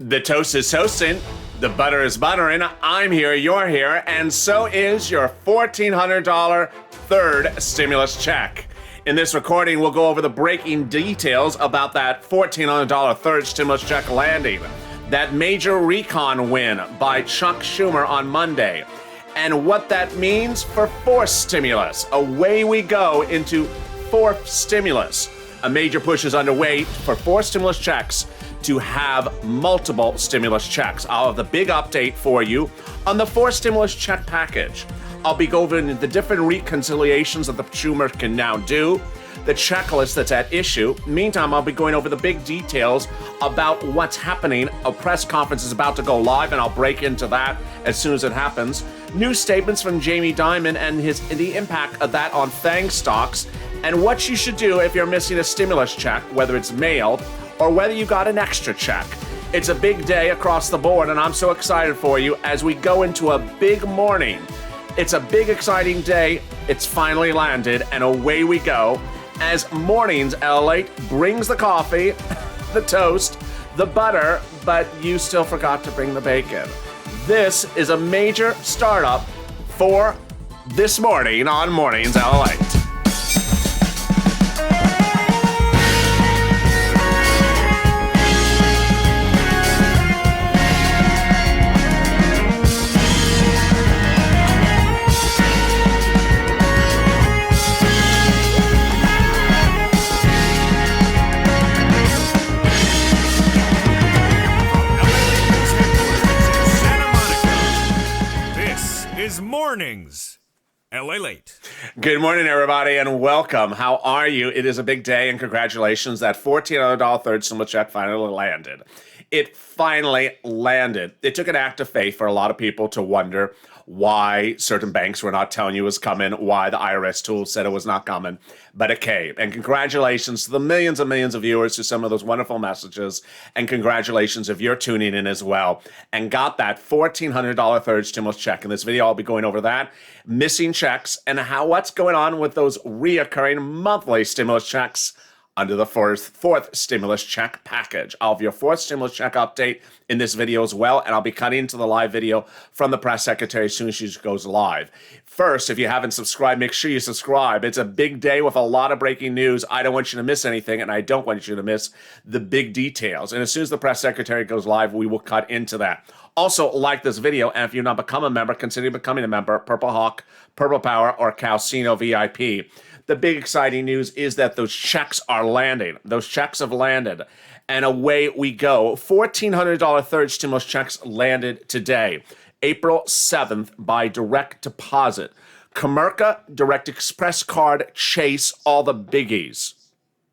The toast is toasting, the butter is buttering, I'm here, you're here, and so is your $1,400 third stimulus check. In this recording, we'll go over the breaking details about that $1,400 third stimulus check landing, that major recon win by Chuck Schumer on Monday, and what that means for fourth stimulus. Away we go into fourth stimulus. A major push is underway for fourth stimulus checks to have multiple stimulus checks. I'll have the big update for you on the fourth stimulus check package. I'll be going into the different reconciliations that the Schumer can now do, the checklist that's at issue. Meantime, I'll be going over the big details about what's happening. A press conference is about to go live, and I'll break into that as soon as it happens. New statements from Jamie Dimon and the impact of that on FANG stocks, and what you should do if you're missing a stimulus check, whether it's mailed or whether you got an extra check. It's a big day across the board, and I'm so excited for you as we go into a big morning. It's a big, exciting day. It's finally landed, and away we go as mornings LALATE brings the coffee, the toast, the butter, but you still forgot to bring the bacon. This is a major startup for this morning on Mornings LALATE. Mornings, LALATE. Good morning, everybody, and welcome. How are you? It is a big day, and congratulations. That $1,400 third stimulus check finally landed. It finally landed. It took an act of faith for a lot of people to wonder why certain banks were not telling you it was coming, why the IRS tool said it was not coming, but it came. And congratulations to the millions and millions of viewers to some of those wonderful messages, and congratulations if you're tuning in as well and got that $1,400 third stimulus check. In this video, I'll be going over that, missing checks, and what's going on with those reoccurring monthly stimulus checks under the fourth stimulus check package. I'll have your fourth stimulus check update in this video as well, and I'll be cutting into the live video from the press secretary as soon as she goes live. First, if you haven't subscribed, make sure you subscribe. It's a big day with a lot of breaking news. I don't want you to miss anything, and I don't want you to miss the big details. And as soon as the press secretary goes live, we will cut into that. Also, like this video, and if you've not become a member, consider becoming a member, Purple Hawk, Purple Power, or Calcino VIP. The big exciting news is that those checks are landing. Those checks have landed, and away we go. $1,400 third stimulus checks landed today, April 7th, by direct deposit. Comerica, Direct Express Card, Chase, all the biggies.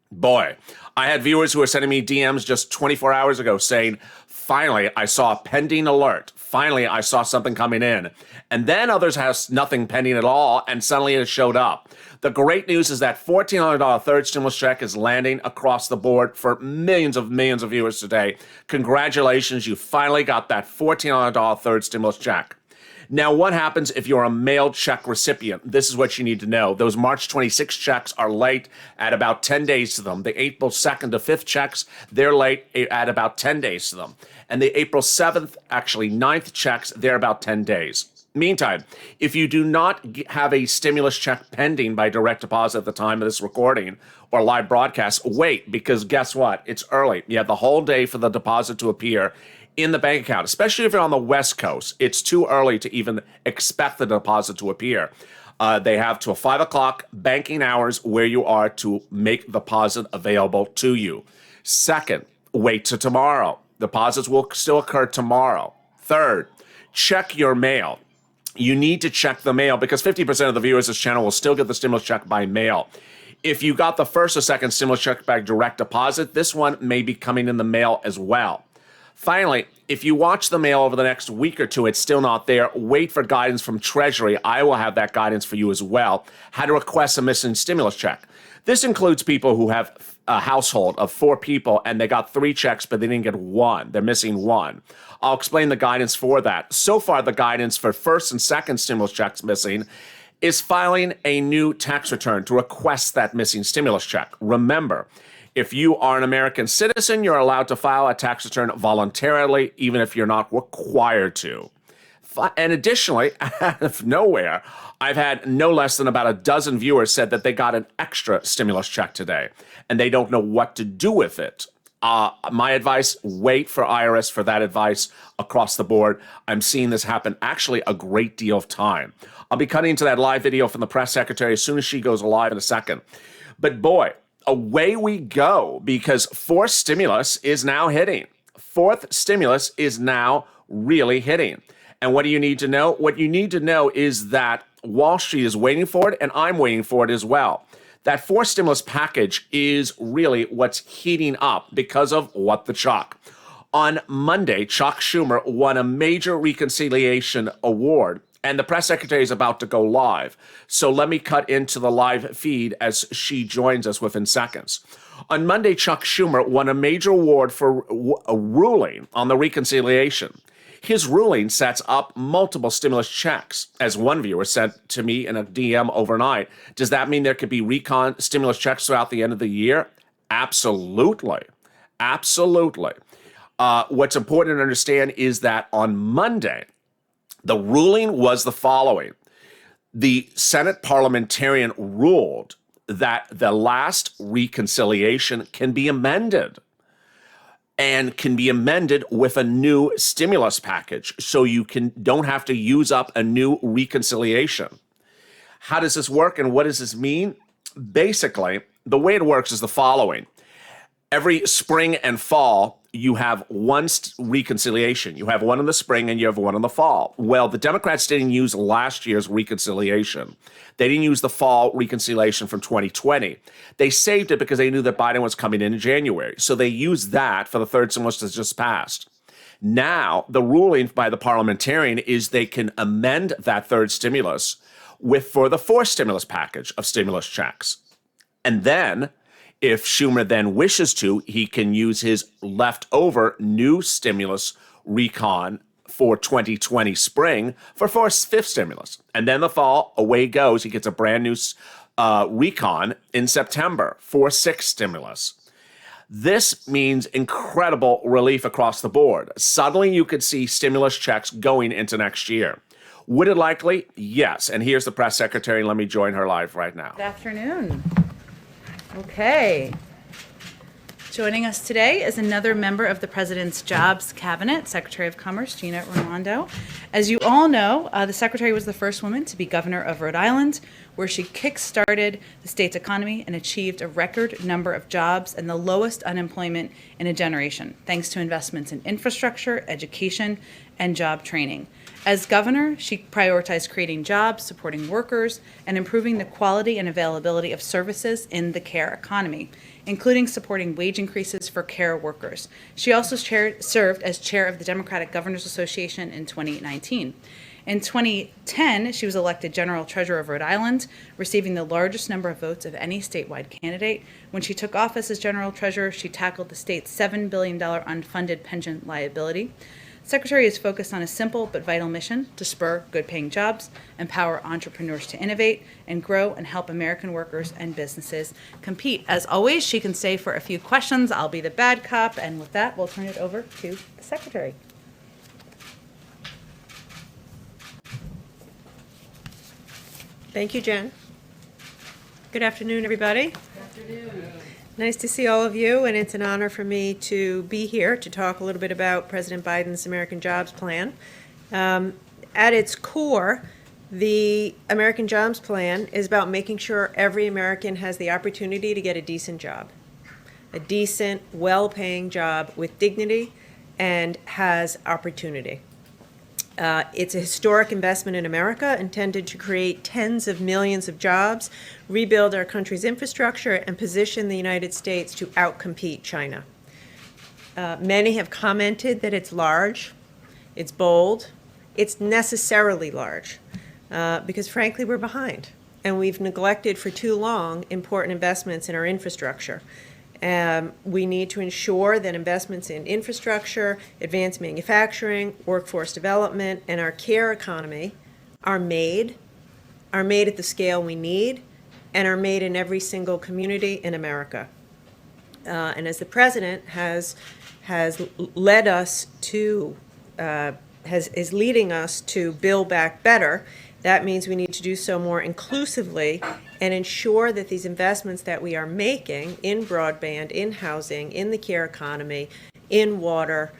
Boy, I had viewers who were sending me DMs just 24 hours ago saying, finally, I saw a pending alert. Finally, I saw something coming in. And then others have nothing pending at all, and suddenly it showed up. The great news is that $1,400 third stimulus check is landing across the board for millions of viewers today. Congratulations, you finally got that $1,400 third stimulus check. Now, what happens if you're a mailed check recipient? This is what you need to know. Those March 26 checks are late at about 10 days to them. The April 2nd to 5th checks, they're late at about 10 days to them. And the April 7th, actually 9th checks, they're about 10 days. Meantime, if you do not have a stimulus check pending by direct deposit at the time of this recording or live broadcast, wait, because guess what? It's early. You have the whole day for the deposit to appear in the bank account, especially if you're on the West Coast. It's too early to even expect the deposit to appear. They have till 5 o'clock banking hours where you are to make the deposit available to you. Second, wait till tomorrow. Deposits will still occur tomorrow. Third, check your mail. You need to check the mail because 50% of the viewers of this channel will still get the stimulus check by mail. If you got the first or second stimulus check by direct deposit, this one may be coming in the mail as well. Finally, if you watch the mail over the next week or two, it's still not there, wait for guidance from Treasury. I will have that guidance for you as well, how to request a missing stimulus check. This includes people who have a household of 4 people and they got 3 checks, but they didn't get 1. They're missing 1. I'll explain the guidance for that. So far, the guidance for first and second stimulus checks missing is filing a new tax return to request that missing stimulus check. Remember, If you are an American citizen, you're allowed to file a tax return voluntarily, even if you're not required to. And additionally, out of nowhere, I've had no less than about a dozen viewers said that they got an extra stimulus check today, and they don't know what to do with it. My advice, wait for IRS for that advice across the board. I'm seeing this happen actually a great deal of time. I'll be cutting to that live video from the press secretary as soon as she goes live in a second. But boy, away we go, because fourth stimulus is now hitting. Fourth stimulus is now really hitting. And what do you need to know? What you need to know is that Wall Street is waiting for it, and I'm waiting for it as well. That fourth stimulus package is really what's heating up because of what the Chuck. On Monday, Chuck Schumer won a major reconciliation award, and the press secretary is about to go live. So let me cut into the live feed as she joins us within seconds. On Monday, Chuck Schumer won a major award for a ruling on the reconciliation. His ruling sets up multiple stimulus checks. As one viewer said to me in a DM overnight, does that mean there could be recon stimulus checks throughout the end of the year? Absolutely. Absolutely. What's important to understand is that on Monday, the ruling was the following. The Senate parliamentarian ruled that the last reconciliation can be amended, and can be amended with a new stimulus package, so you don't have to use up a new reconciliation. How does this work, and what does this mean? Basically, the way it works is the following. Every spring and fall, you have one reconciliation. You have one in the spring and you have one in the fall. Well, the Democrats didn't use last year's reconciliation. They didn't use the fall reconciliation from 2020. They saved it because they knew that Biden was coming in January. So they used that for the third stimulus that just passed. Now, the ruling by the parliamentarian is they can amend that third stimulus for the fourth stimulus package of stimulus checks. And then, if Schumer then wishes to, he can use his leftover new stimulus recon for 2020 spring for fifth stimulus. And then the fall, away goes. He gets a brand new recon in September for sixth stimulus. This means incredible relief across the board. Suddenly, you could see stimulus checks going into next year. Would it likely? Yes. And here's the press secretary. Let me join her live right now. Good afternoon. Okay. Joining us today is another member of the President's Jobs Cabinet, Secretary of Commerce, Gina Raimondo. As you all know, the Secretary was the first woman to be governor of Rhode Island, where she kick-started the state's economy and achieved a record number of jobs and the lowest unemployment in a generation, thanks to investments in infrastructure, education, and job training. As governor, she prioritized creating jobs, supporting workers, and improving the quality and availability of services in the care economy, including supporting wage increases for care workers. She also served as chair of the Democratic Governors Association in 2019. In 2010, she was elected General Treasurer of Rhode Island, receiving the largest number of votes of any statewide candidate. When she took office as General Treasurer, she tackled the state's $7 billion unfunded pension liability. Secretary is focused on a simple but vital mission to spur good-paying jobs, empower entrepreneurs to innovate, and grow and help American workers and businesses compete. As always, she can stay for a few questions. I'll be the bad cop, and with that, we'll turn it over to the Secretary. Thank you, Jen. Good afternoon, everybody. Good afternoon. Nice to see all of you, and it's an honor for me to be here to talk a little bit about President Biden's American Jobs Plan. At its core, the American Jobs Plan is about making sure every American has the opportunity to get a decent job, a decent, well-paying job with dignity and has opportunity. It's a historic investment in America intended to create tens of millions of jobs, rebuild our country's infrastructure, and position the United States to outcompete China. Many have commented that it's large, it's bold, it's necessarily large, because frankly we're behind, and we've neglected for too long important investments in our infrastructure. We need to ensure that investments in infrastructure, advanced manufacturing, workforce development, and our care economy are made at the scale we need, and are made in every single community in America. And as the president has led us to, is leading us to Build Back Better, that means we need to do so more inclusively and ensure that these investments that we are making in broadband, in housing, in the care economy, in water,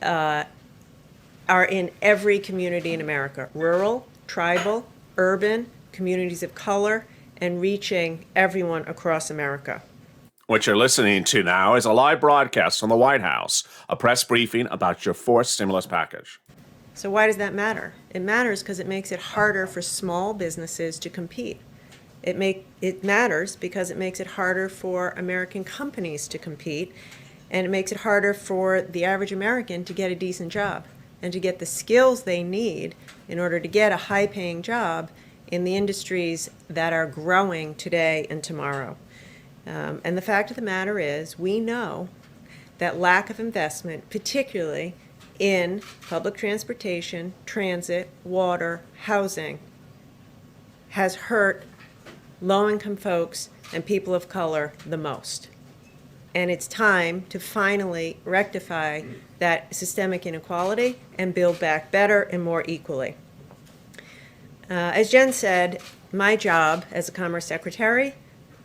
are in every community in America, rural, tribal, urban, communities of color, and reaching everyone across America. What you're listening to now is a live broadcast from the White House, a press briefing about your fourth stimulus package. So why does that matter? It matters because it makes it harder for small businesses to compete. It matters because it makes it harder for American companies to compete, and it makes it harder for the average American to get a decent job and to get the skills they need in order to get a high-paying job in the industries that are growing today and tomorrow. And the fact of the matter is, we know that lack of investment, particularly in public transportation, transit, water, housing, has hurt low-income folks and people of color the most. And it's time to finally rectify that systemic inequality and build back better and more equally. As Jen said, my job as a Commerce Secretary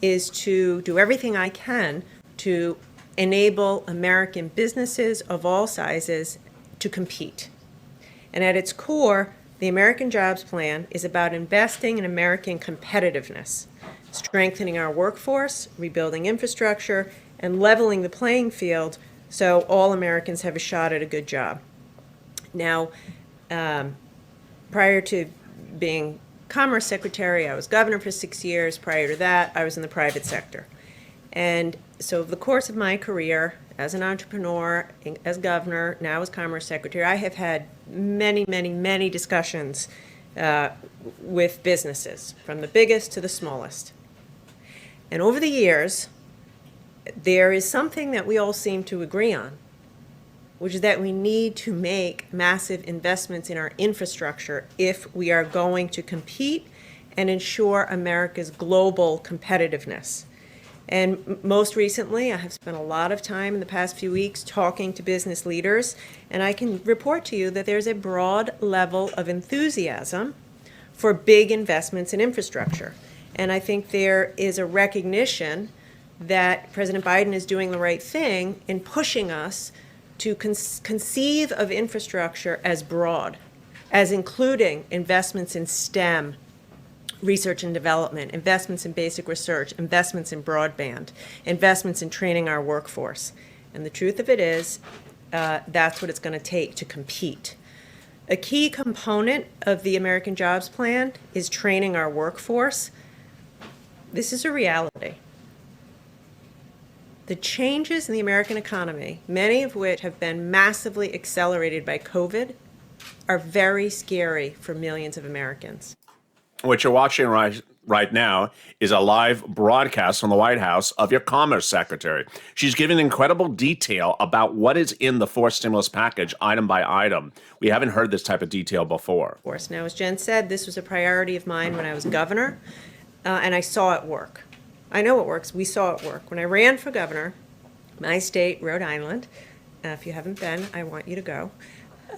is to do everything I can to enable American businesses of all sizes to compete. And at its core, the American Jobs Plan is about investing in American competitiveness, strengthening our workforce, rebuilding infrastructure, and leveling the playing field so all Americans have a shot at a good job. Now, prior to being Commerce Secretary, I was governor for 6 years. Prior to that, I was in the private sector. And so over the course of my career as an entrepreneur, as governor, now as Commerce Secretary, I have had many, many, many discussions with businesses, from the biggest to the smallest. And over the years, there is something that we all seem to agree on, which is that we need to make massive investments in our infrastructure if we are going to compete and ensure America's global competitiveness. And most recently, I have spent a lot of time in the past few weeks talking to business leaders, and I can report to you that there's a broad level of enthusiasm for big investments in infrastructure. And I think there is a recognition that President Biden is doing the right thing in pushing us to conceive of infrastructure as broad, as including investments in STEM, research and development, investments in basic research, investments in broadband, investments in training our workforce. And the truth of it is, that's what it's going to take to compete. A key component of the American Jobs Plan is training our workforce. This is a reality. The changes in the American economy, many of which have been massively accelerated by COVID, are very scary for millions of Americans. What you're watching right now is a live broadcast from the White House of your Commerce Secretary. She's giving incredible detail about what is in the fourth stimulus package, item by item. We haven't heard this type of detail before. Of course. Now, as Jen said, this was a priority of mine when I was governor, and I saw it work. I know it works. We saw it work. When I ran for governor, my state, Rhode Island, if you haven't been, I want you to go,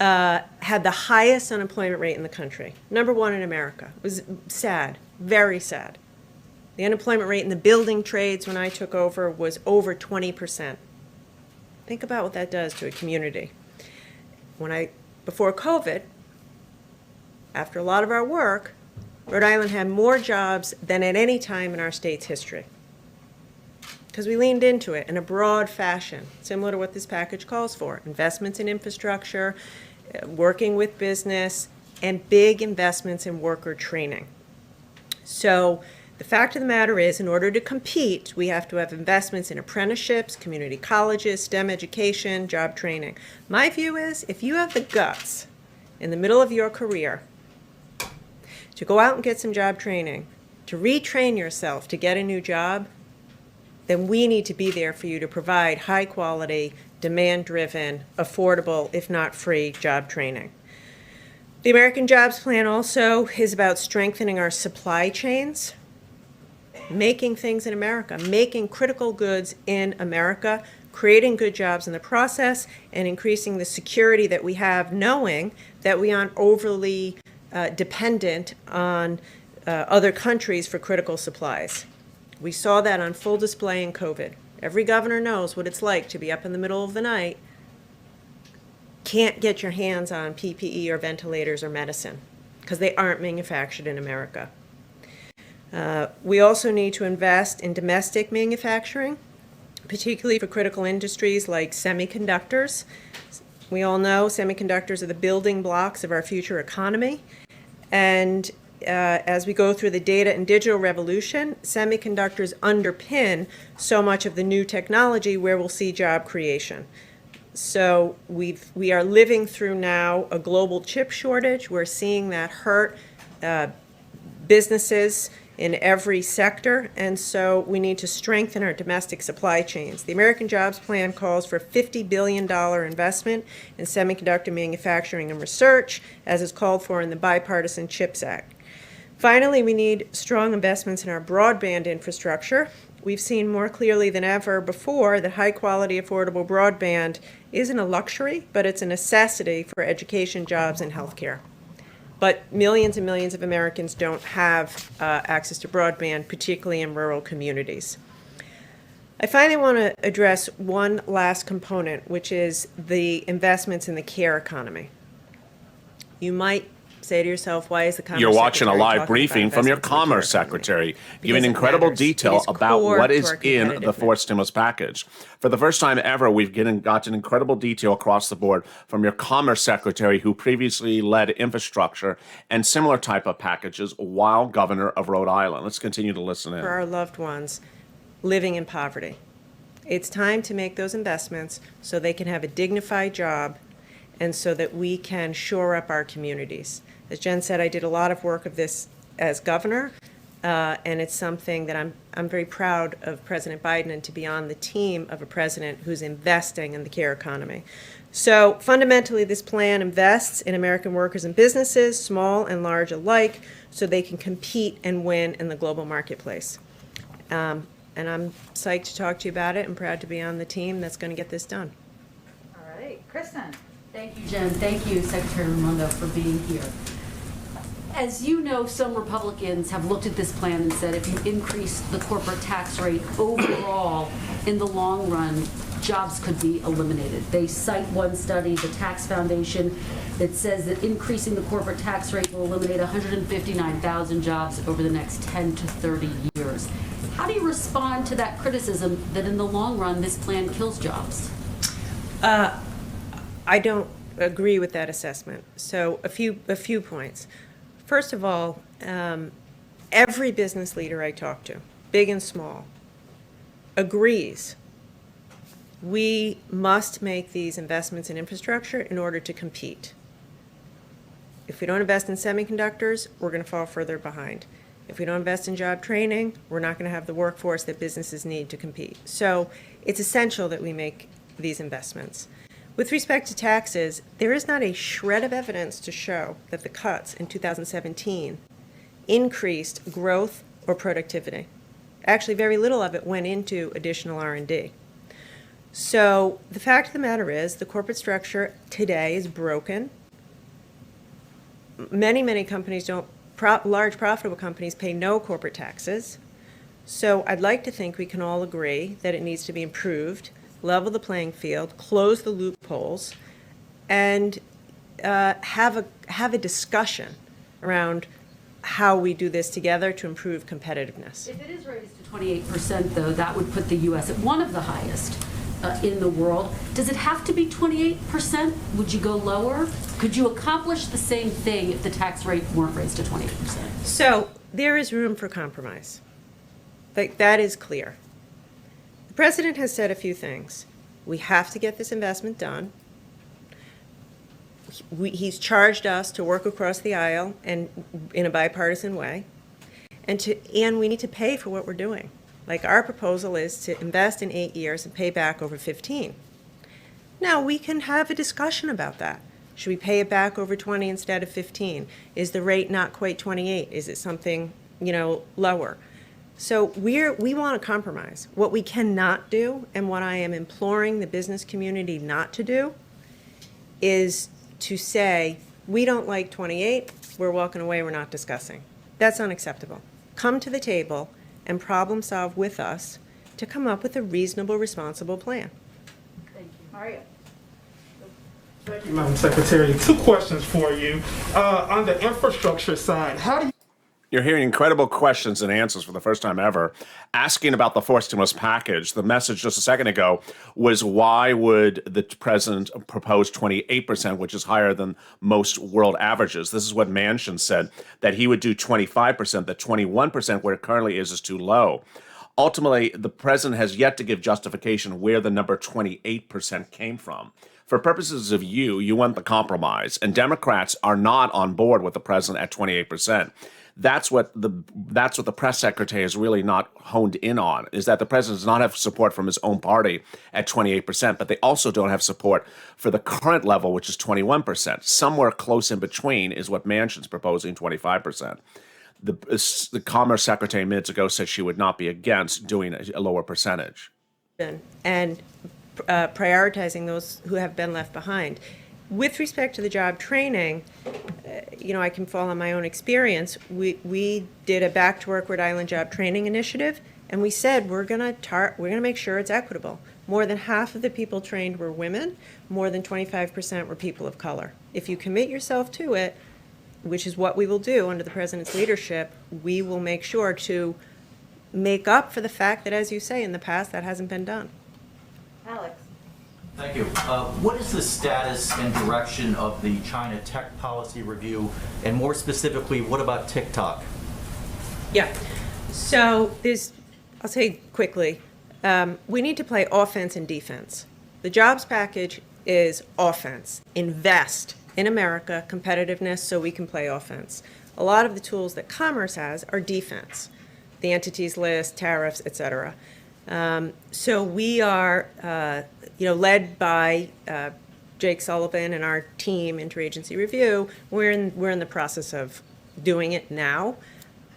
had the highest unemployment rate in the country, #1 in America. It was sad, very sad. The unemployment rate in the building trades when I took over was over 20%. Think about what that does to a community. Before COVID, after a lot of our work, Rhode Island had more jobs than at any time in our state's history, because we leaned into it in a broad fashion, similar to what this package calls for: investments in infrastructure, working with business, and big investments in worker training. So the fact of the matter is, in order to compete, we have to have investments in apprenticeships, community colleges, STEM education, job training. My view is, if you have the guts in the middle of your career to go out and get some job training, to retrain yourself to get a new job, then we need to be there for you to provide high quality, demand-driven, affordable, if not free, job training. The American Jobs Plan also is about strengthening our supply chains. making things in America, making critical goods in America, creating good jobs in the process, and increasing the security that we have, knowing that we aren't overly dependent on other countries for critical supplies. We saw that on full display in COVID. Every governor knows what it's like to be up in the middle of the night, can't get your hands on PPE or ventilators or medicine because they aren't manufactured in America. We also need to invest in domestic manufacturing, particularly for critical industries like semiconductors. We all know semiconductors are the building blocks of our future economy. And as we go through the data and digital revolution, semiconductors underpin so much of the new technology where we'll see job creation. So we are living through now a global chip shortage. We're seeing that hurt businesses in every sector, and so we need to strengthen our domestic supply chains. The American Jobs Plan calls for a $50 billion investment in semiconductor manufacturing and research, as is called for in the Bipartisan CHIPS Act. Finally, we need strong investments in our broadband infrastructure. We've seen more clearly than ever before that high-quality, affordable broadband isn't a luxury, but it's a necessity for education, jobs, and healthcare. But millions and millions of Americans don't have access to broadband, particularly in rural communities. I finally want to address one last component, which is the investments in the care economy. You might say to yourself, why is the Commerce You're watching a Secretary live talking briefing about from your investments in the care Commerce economy? Secretary, Because giving it incredible matters. It detail is about core what to is our in the competitiveness. fourth stimulus package. For the first time ever, we've gotten incredible detail across the board from your Commerce Secretary, who previously led infrastructure and similar type of packages while governor of Rhode Island. Let's continue to listen in. For our loved ones living in poverty. It's time to make those investments so they can have a dignified job and so that we can shore up our communities. As Jen said, I did a lot of work of this as governor, and it's something that I'm very proud of President Biden and to be on the team of a president who's investing in the care economy. So fundamentally, this plan invests in American workers and businesses, small and large alike, so they can compete and win in the global marketplace. And I'm psyched to talk to you about it and proud to be on the team that's going to get this done. All right, Kristen. Thank you, Jen. Thank you, Secretary Raimondo, for being here. As you know, some Republicans have looked at this plan and said if you increase the corporate tax rate overall, in the long run, jobs could be eliminated. They cite one study, the Tax Foundation, that says that increasing the corporate tax rate will eliminate 159,000 jobs over the next 10 to 30 years. How do you respond to that criticism that in the long run, this plan kills jobs? I don't agree with that assessment. So a few points. First of all, every business leader I talk to, big and small, agrees we must make these investments in infrastructure in order to compete. If we don't invest in semiconductors, we're going to fall further behind. If we don't invest in job training, we're not going to have the workforce that businesses need to compete. So it's essential that we make these investments. With respect to taxes, there is not a shred of evidence to show that the cuts in 2017 increased growth or productivity. Actually, very little of it went into additional R&D. So the fact of the matter is the corporate structure today is broken. Many companies don't, large profitable companies pay no corporate taxes. So I'd like to think we can all agree that it needs to be improved, level the playing field, close the loopholes, and have a discussion around how we do this together to improve competitiveness. If it is raised to 28%, though, that would put the U.S. at one of the highest in the world. Does it have to be 28%? Would you go lower? Could you accomplish the same thing if the tax rate weren't raised to 28%? So there is room for compromise. That is clear. The president has said a few things. We have to get this investment done. He's charged us to work across the aisle and in a bipartisan way, and we need to pay for what we're doing. Like our proposal is to invest in 8 years and pay back over 15. Now we can have a discussion about that. Should we pay it back over 20 instead of 15? Is the rate not quite 28? Is it something, lower? So we want to compromise. What we cannot do, and what I am imploring the business community not to do, is to say, we don't like 28, we're walking away, we're not discussing. That's unacceptable. Come to the table and problem solve with us to come up with a reasonable, responsible plan. Thank you. Mario. Thank you, Madam Secretary. Two questions for you. On the infrastructure side, how do you You're hearing incredible questions and answers for the first time ever, asking about the fourth stimulus package. The message just a second ago was, why would the president propose 28%, which is higher than most world averages? This is what Manchin said, that he would do 25%, that 21% where it currently is too low. Ultimately, the president has yet to give justification where the number 28% came from. For purposes of you want the compromise, and Democrats are not on board with the president at 28%. That's what the press secretary is really not honed in on, is that the president does not have support from his own party at 28%, but they also don't have support for the current level, which is 21%. Somewhere close in between is what Manchin's proposing, 25%. The Commerce Secretary minutes ago said she would not be against doing a lower percentage. And prioritizing those who have been left behind. With respect to the job training, I can fall on my own experience. We did a Back to Work Rhode Island job training initiative, and we said we're gonna make sure it's equitable. More than half of the people trained were women. More than 25% were people of color. If you commit yourself to it, which is what we will do under the president's leadership, we will make sure to make up for the fact that, as you say, in the past that hasn't been done. Alex. Thank you. What is the status and direction of the China tech policy review? And more specifically, what about TikTok? Yeah. So I'll say quickly, we need to play offense and defense. The jobs package is offense. Invest in America, competitiveness, so we can play offense. A lot of the tools that Commerce has are defense. The entities list, tariffs, et cetera. So we are, led by Jake Sullivan and our team, Interagency Review. We're in the process of doing it now.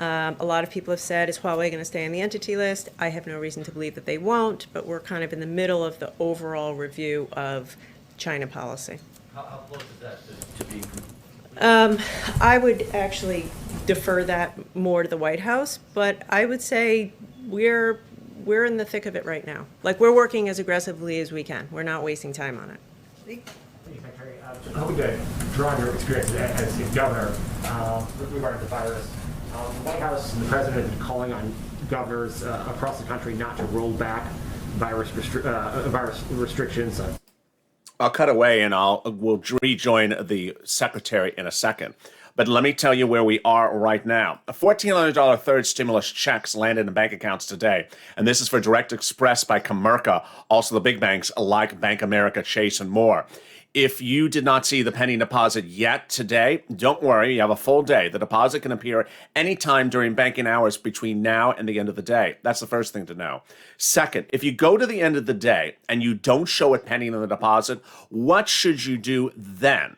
A lot of people have said, is Huawei going to stay on the entity list? I have no reason to believe that they won't, but we're kind of in the middle of the overall review of China policy. How close is that to being complete? I would actually defer that more to the White House, but I would say we're in the thick of it right now. Like, we're working as aggressively as we can. We're not wasting time on it. Thank you, Secretary. I'm hoping to draw on your experience as governor regarding the virus. The White House and the president have been calling on governors across the country not to roll back virus restrictions. I'll cut away and we'll rejoin the secretary in a second. But let me tell you where we are right now. A $1,400 third stimulus checks landed in bank accounts today. And this is for Direct Express by Comerica, also the big banks like Bank America, Chase, and more. If you did not see the pending deposit yet today, don't worry, you have a full day. The deposit can appear anytime during banking hours between now and the end of the day. That's the first thing to know. Second, if you go to the end of the day and you don't show it pending in the deposit, what should you do then?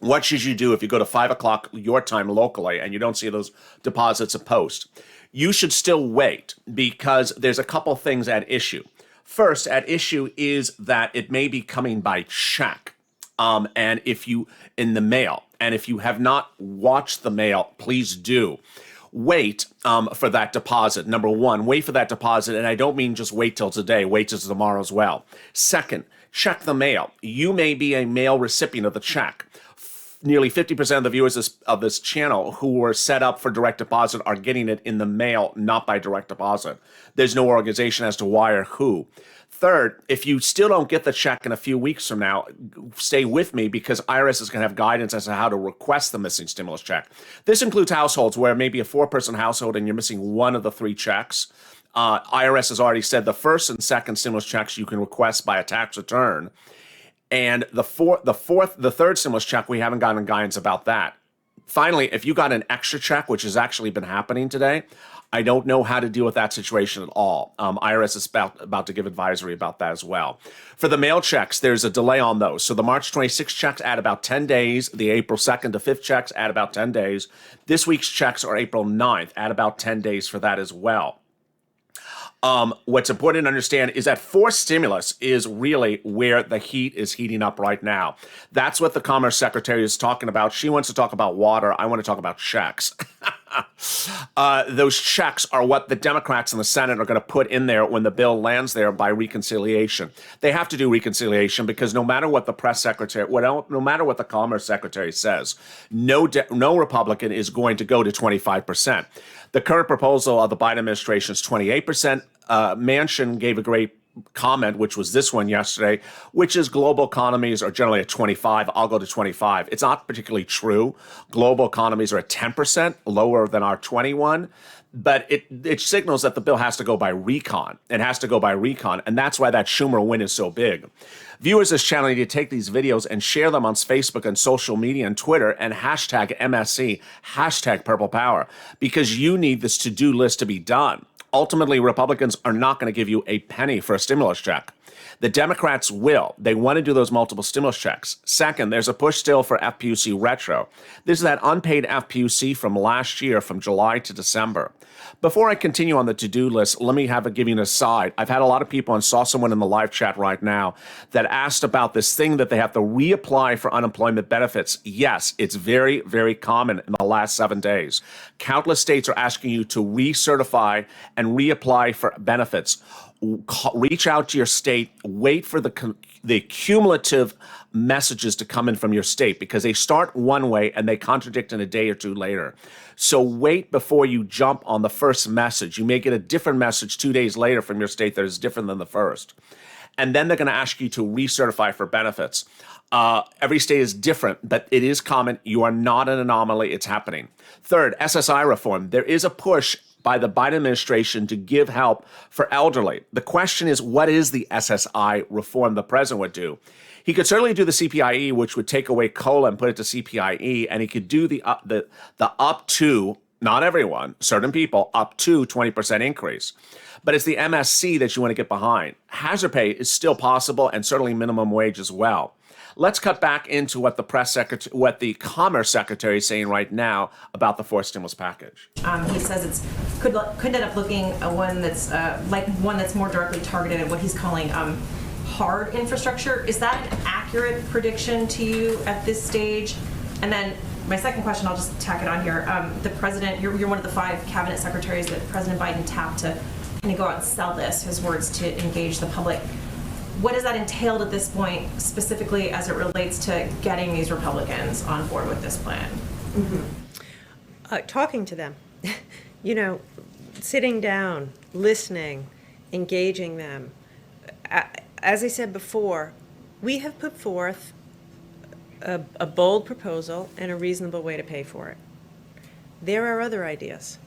What should you do if you go to 5 o'clock your time locally and you don't see those deposits at post? You should still wait because there's a couple things at issue. First, at issue is that it may be coming by check. And if you in the mail, and if you have not watched the mail, please do wait for that deposit. Number one, wait for that deposit. And I don't mean just wait till today, wait till tomorrow as well. Second, check the mail. You may be a mail recipient of the check. Nearly 50% of the viewers of this channel who were set up for direct deposit are getting it in the mail, not by direct deposit. There's no organization as to why or who. Third, if you still don't get the check in a few weeks from now, stay with me because IRS is going to have guidance as to how to request the missing stimulus check. This includes households where maybe a 4-person household and you're missing one of the 3 checks. IRS has already said the first and second stimulus checks you can request by a tax return. And the third stimulus check, we haven't gotten guidance about that. Finally, if you got an extra check, which has actually been happening today, I don't know how to deal with that situation at all. IRS is about to give advisory about that as well. For the mail checks, there's a delay on those. So the March 26 checks add about 10 days. The April 2nd to 5th checks add about 10 days. This week's checks are April 9th, add about 10 days for that as well. What's important to understand is that forced stimulus is really where the heat is heating up right now. That's what the Commerce Secretary is talking about. She wants to talk about water. I want to talk about checks. Those checks are what the Democrats in the Senate are going to put in there when the bill lands there by reconciliation. They have to do reconciliation because no matter what the press secretary, no matter what the Commerce Secretary says, no Republican is going to go to 25%. The current proposal of the Biden administration is 28%. Manchin gave a great comment, which was this one yesterday, which is global economies are generally at 25. I'll go to 25. It's not particularly true. Global economies are at 10%, lower than our 21. But it signals that the bill has to go by recon. It has to go by recon. And that's why that Schumer win is so big. Viewers of this channel need to take these videos and share them on Facebook and social media and Twitter and hashtag MSC, hashtag Purple Power, because you need this to-do list to be done. Ultimately, Republicans are not going to give you a penny for a stimulus check. The Democrats will. They want to do those multiple stimulus checks. Second, there's a push still for FPUC retro. This is that unpaid FPUC from last year, from July to December. Before I continue on the to-do list, let me give you an aside. I've had a lot of people, and saw someone in the live chat right now, that asked about this thing that they have to reapply for unemployment benefits. Yes, it's very, very common in the last 7 days. Countless states are asking you to recertify and reapply for benefits. Reach out to your state, wait for the cumulative messages to come in from your state, because they start one way and they contradict in a day or two later. So wait before you jump on the first message. You may get a different message 2 days later from your state that is different than the first. And then they're going to ask you to recertify for benefits. Every state is different, but it is common. You are not an anomaly. It's happening. Third, SSI reform. There is a push by the Biden administration to give help for elderly. The question is, what is the SSI reform the president would do? He could certainly do the CPIE, which would take away COLA and put it to CPIE, and he could do the up to, not everyone, certain people, up to 20% increase. But it's the MSC that you want to get behind. Hazard pay is still possible, and certainly minimum wage as well. Let's cut back into what the Commerce Secretary is saying right now about the forced stimulus package. He says could end up looking one that's more directly targeted at what he's calling hard infrastructure. Is that an accurate prediction to you at this stage? And then my second question, I'll just tack it on here. The president, you're one of the 5 cabinet secretaries that President Biden tapped to kind of go out and sell this, his words, to engage the public. What has that entailed at this point, specifically as it relates to getting these Republicans on board with this plan? Talking to them, sitting down, listening, engaging them. As I said before, we have put forth a bold proposal and a reasonable way to pay for it. There are other ideas.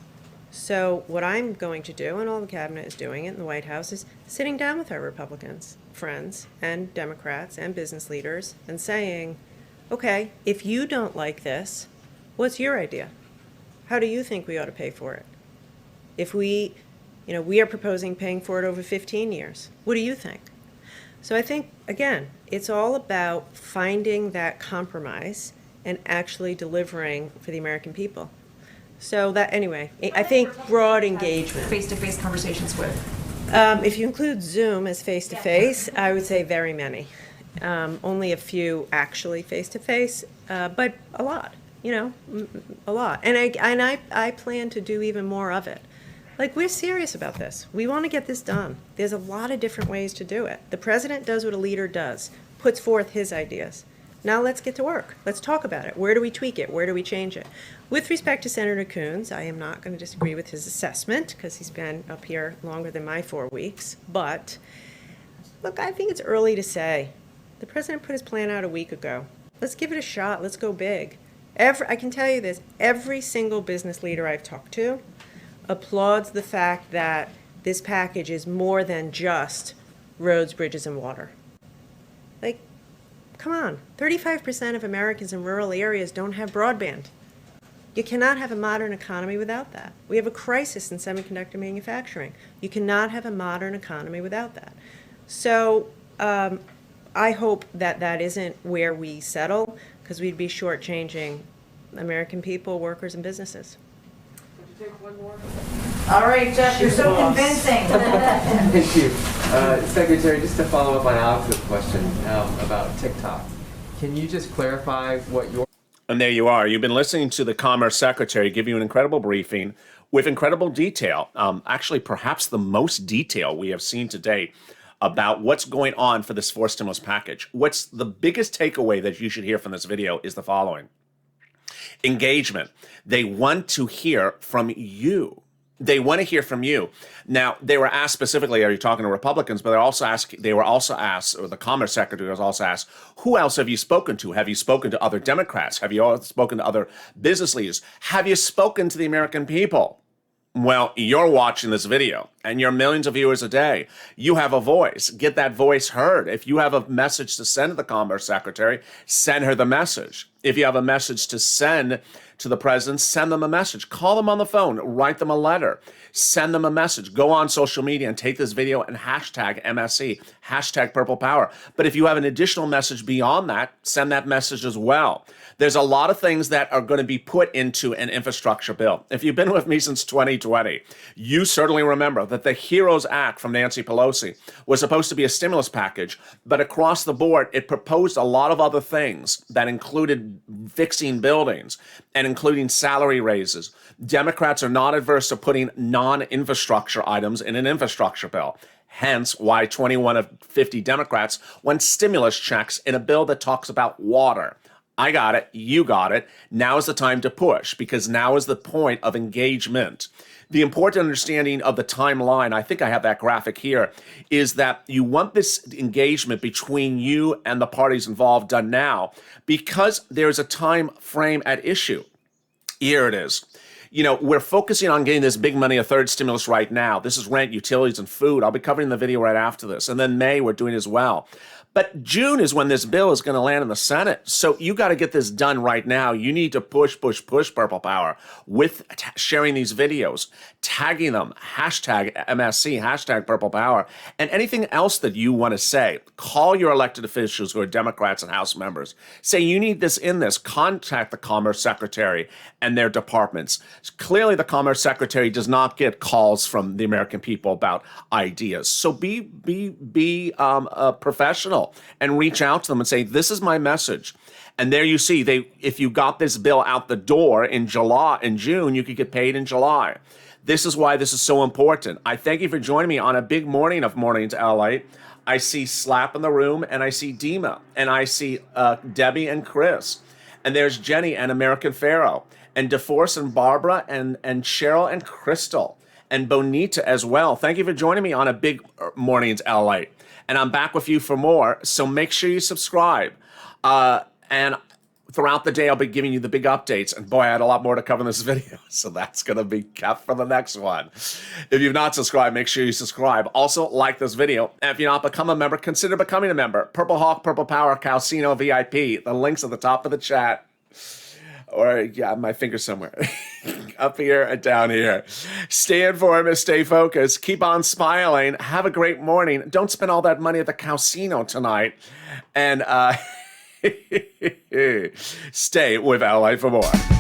So what I'm going to do, and all the cabinet is doing it in the White House, is sitting down with our Republicans, friends, and Democrats, and business leaders, and saying, okay, if you don't like this, what's your idea? How do you think we ought to pay for it? If we are proposing paying for it over 15 years. What do you think? So I think, again, it's all about finding that compromise and actually delivering for the American people. So that, anyway, I think broad engagement. Face-to-face conversations with? If you include Zoom as face-to-face, I would say very many. Only a few actually face-to-face, but a lot, a lot. And I plan to do even more of it. Like, we're serious about this. We want to get this done. There's a lot of different ways to do it. The president does what a leader does, puts forth his ideas. Now let's get to work. Let's talk about it. Where do we tweak it? Where do we change it? With respect to Senator Coons, I am not going to disagree with his assessment because he's been up here longer than my 4 weeks. But, look, I think it's early to say. The president put his plan out a week ago. Let's give it a shot. Let's go big. I can tell you this, every single business leader I've talked to applauds the fact that this package is more than just roads, bridges, and water. Like, come on, 35% of Americans in rural areas don't have broadband. You cannot have a modern economy without that. We have a crisis in semiconductor manufacturing. You cannot have a modern economy without that. So I hope that that isn't where we settle, because we'd be shortchanging American people, workers, and businesses. Would you take one more? All right, Jeff, you're so convincing. Thank you. Secretary, just to follow up on Alex's question about TikTok, can you just clarify what your... And there you are. You've been listening to the Commerce Secretary give you an incredible briefing with incredible detail, actually perhaps the most detail we have seen to date about what's going on for this fourth stimulus package. What's the biggest takeaway that you should hear from this video is the following. Engagement. They want to hear from you. They want to hear from you. Now, they were asked specifically, are you talking to Republicans? But they were also asked, or the Commerce Secretary was also asked, who else have you spoken to? Have you spoken to other Democrats? Have you spoken to other business leaders? Have you spoken to the American people? Well, you're watching this video, and you're millions of viewers a day. You have a voice. Get that voice heard. If you have a message to send to the Commerce Secretary, send her the message. If you have a message to send to the president, send them a message. Call them on the phone. Write them a letter. Send them a message. Go on social media and take this video and hashtag MSC, hashtag Purple Power. But if you have an additional message beyond that, send that message as well. There's a lot of things that are going to be put into an infrastructure bill. If you've been with me since 2020, you certainly remember that the HEROES Act from Nancy Pelosi was supposed to be a stimulus package, but across the board, it proposed a lot of other things that included fixing buildings and including salary raises. Democrats are not adverse to putting non-infrastructure items in an infrastructure bill. Hence why 21 of 50 Democrats want stimulus checks in a bill that talks about water. I got it. You got it. Now is the time to push, because now is the point of engagement. The important understanding of the timeline, I think I have that graphic here, is that you want this engagement between you and the parties involved done now, because there's a time frame at issue. Here it is. You know, we're focusing on getting this big money, a third stimulus right now. This is rent, utilities, and food. I'll be covering the video right after this. And then May, we're doing as well. But June is when this bill is going to land in the Senate. So you got to get this done right now. You need to push Purple Power with sharing these videos, tagging them, hashtag MSC, hashtag Purple Power, and anything else that you want to say. Call your elected officials who are Democrats and House members. Say you need this in this. Contact the Commerce Secretary and their departments. Clearly, the Commerce Secretary does not get calls from the American people about ideas. So be a professional and reach out to them and say, this is my message. And there you see, if you got this bill out the door in June, you could get paid in July. This is why this is so important. I thank you for joining me on a big morning of Mornings LA. I see Slap in the room, and I see Dima, and I see Debbie and Chris. And there's Jenny and American Pharaoh, and DeForce and Barbara, and Cheryl and Crystal, and Bonita as well. Thank you for joining me on a big Mornings LA. And I'm back with you for more, so make sure you subscribe. And throughout the day, I'll be giving you the big updates. And boy, I had a lot more to cover in this video, so that's going to be kept for the next one. If you've not subscribed, make sure you subscribe. Also, like this video. And if you're not become a member, consider becoming a member. Purple Hawk, Purple Power, Calcino VIP. The link's at the top of the chat. Or, yeah, my finger somewhere. Up here and down here. Stay informed, stay focused, keep on smiling, have a great morning. Don't spend all that money at the casino tonight. And stay with LA for more.